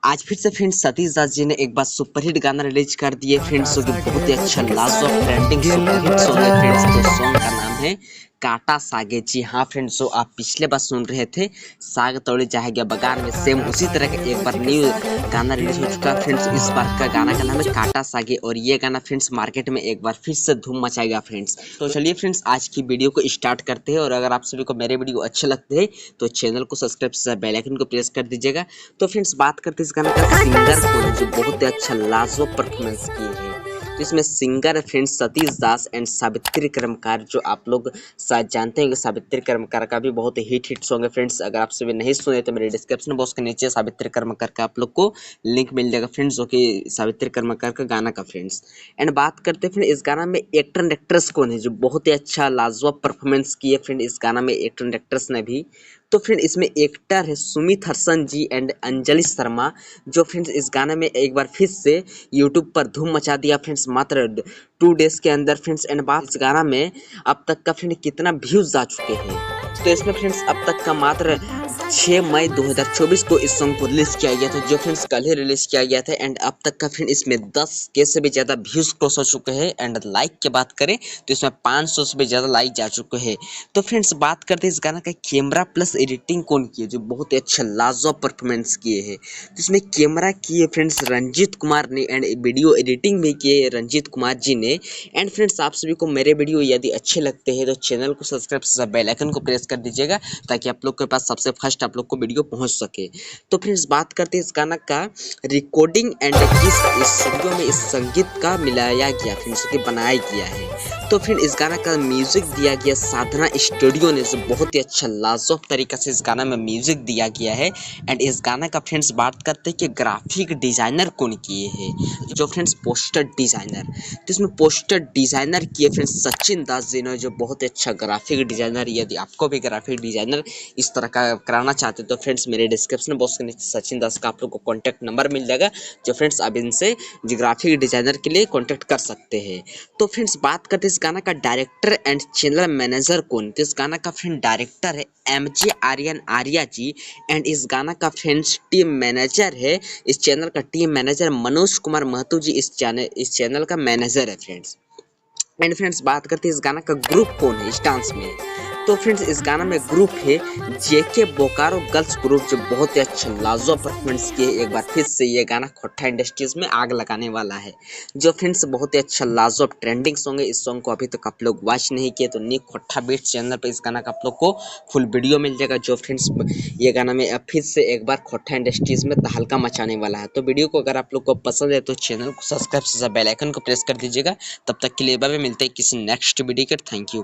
आज फिर से फ्रेंड्स सतीश दास जी ने एक बार सुपरहिट गाना रिलीज कर दिए फ्रेंड्स, जो कि बहुत ही अच्छा लाजवाब ट्रेंडिंग सुपरहिट सॉन्ग है फ्रेंड्स। तो सॉन्ग का नाम है काटा सागे। जी हाँ फ्रेंड्स, जो आप पिछले बार सुन रहे थे साग तोड़ी जाएगा बगान में, सेम उसी तरह का एक बार न्यू गाना रिलीज हो चुका है फ्रेंड्स। इस बार का गाना का नाम है काटा सागे और ये गाना फ्रेंड्स मार्केट में एक बार फिर से धूम मचाएगा फ्रेंड्स। तो चलिए फ्रेंड्स आज की वीडियो को स्टार्ट करते हैं, और अगर आप सभी को मेरे वीडियो अच्छे लगते हैं तो चैनल को सब्सक्राइब से बेल आइकन को प्रेस कर दीजिएगा। तो फ्रेंड्स बात करते हैं इस गाने का सिंगर कौन है जो बहुत ही अच्छा लाजवाब परफॉर्मेंस किए हैं। तो इसमें सिंगर है friends Satish Das and Savitri कर्मकार, जो आप लोग शायद जानते हैं कि सावित्री कर्मकार का भी बहुत हिट सॉन्ग है फ्रेंड्स। अगर आप सभी नहीं सुने तो मेरे डिस्क्रिप्शन बॉक्स के नीचे सावित्री कर्मकार का आप लोग को लिंक मिल जाएगा फ्रेंड्स, जो कि सावित्री कर्मकार का गाना का फ्रेंड्स। एंड बात करते हैं फ्रेंड इस गाना में एक्टर एंड एक्ट्रेस कौन है जो बहुत ही अच्छा लाजवाब परफॉर्मेंस किए फ्रेंड इस गाना में एक्टर एंड एक्ट्रेस ने भी। तो फ्रेंड इसमें एक्टर है सुमित हसन जी एंड अंजलि शर्मा, जो फ्रेंड्स इस गाने में एक बार फिर से यूट्यूब पर धूम मचा दिया फ्रेंड्स मात्र 2 डेज के अंदर फ्रेंड्स। एंड बात इस गाना में अब तक का फ्रेंड कितना व्यूज आ चुके हैं, तो इसमें फ्रेंड्स अब तक का मात्र 6 मई 2024 को इस सॉन्ग को रिलीज किया गया था, जो फ्रेंड्स कल ही रिलीज किया गया था। एंड अब तक का फ्रेंड इसमें 10K से भी ज्यादा व्यूज क्रॉस हो चुके हैं। एंड लाइक की बात करें तो इसमें 500 से भी ज्यादा लाइक जा चुके हैं। तो फ्रेंड्स बात करते हैं इस गाना का कैमरा प्लस एडिटिंग कौन किए जो बहुत ही अच्छा लाजवाब परफॉर्मेंस किए हैं। तो इसमें कैमरा किए फ्रेंड्स रंजीत कुमार ने एंड वीडियो एडिटिंग भी किए रंजीत कुमार जी ने। एंड फ्रेंड्स आप सभी को मेरे वीडियो यदि अच्छे लगते हैं तो चैनल को सब्सक्राइब से बेल आइकन को प्रेस कर दीजिएगा, ताकि आप लोग के पास सबसे फर्स्ट आप लोग को वीडियो पहुंच सके। तो फ्रेंड्स बात करते हैं इस गाना का रिकॉर्डिंग एंड किस स्टूडियो में इस संगीत का मिलाया गया फ्रेंड्स की बनाया गया है। तो फिर इस गाना का म्यूजिक दिया गया साधना स्टूडियो ने, जो बहुत ही अच्छा लाजवाब तरीका से इस गाना में म्यूजिक दिया गया है। एंड इस गाना का फ्रेंड्स बात करते हैं कि ग्राफिक डिजाइनर कौन किए हैं, जो फ्रेंड्स पोस्टर डिजाइनर। तो इसमें पोस्टर डिजाइनर किए फ्रेंड्स सचिन दास जी ने, जो बहुत ही अच्छा ग्राफिक डिजाइनर। यदि आपको भी ग्राफिक डिजाइनर इस तरह का कराना चाहते तो फ्रेंड्स मेरे डिस्क्रिप्शन बॉक्स के नीचे सचिन दास का आप लोग को कॉन्टैक्ट नंबर मिल जाएगा, जो फ्रेंड्स आप इनसे ग्राफिक डिजाइनर के लिए कॉन्टैक्ट कर सकते हैं। तो फ्रेंड्स बात करते हैं इस गाना का डायरेक्टर एंड चैनल मैनेजर कौन। तो इस गाना का फ्रेंड डायरेक्टर है MJ आर्यन आर्या जी, एंड इस गाना का फ्रेंड्स टीम मैनेजर है, इस चैनल का टीम मैनेजर मनोज कुमार महतो जी इस चैनल का मैनेजर है फ्रेंड्स। एंड फ्रेंड्स बात करते हैं इस गाना का ग्रुप कौन है इस डांस में। तो फ्रेंड्स इस गाना में ग्रुप है JK बोकारो गर्ल्स ग्रुप, जो बहुत ही अच्छा लाजवाब परफॉर्मेंस किए। एक बार फिर से ये गाना खोट्टा इंडस्ट्रीज में आग लगाने वाला है, जो फ्रेंड्स बहुत ही अच्छा लाजवाब ट्रेंडिंग सॉन्ग है। इस सॉन्ग को अभी तक आप लोग वॉच नहीं किए तो न्यू खोट्टा बीट्स चैनल पर इस गाना का आप लोग को फुल वीडियो मिल जाएगा, जो फ्रेंड्स ये गाना में अब फिर से एक बार खोट्टा इंडस्ट्रीज में तहलका मचाने वाला है। तो वीडियो को अगर आप लोग को पसंद है तो चैनल को सब्सक्राइब से बेल आइकन को प्रेस कर दीजिएगा। तब तक के लिए बाय बाय, मिलते हैं किसी नेक्स्ट वीडियो के। Thank you.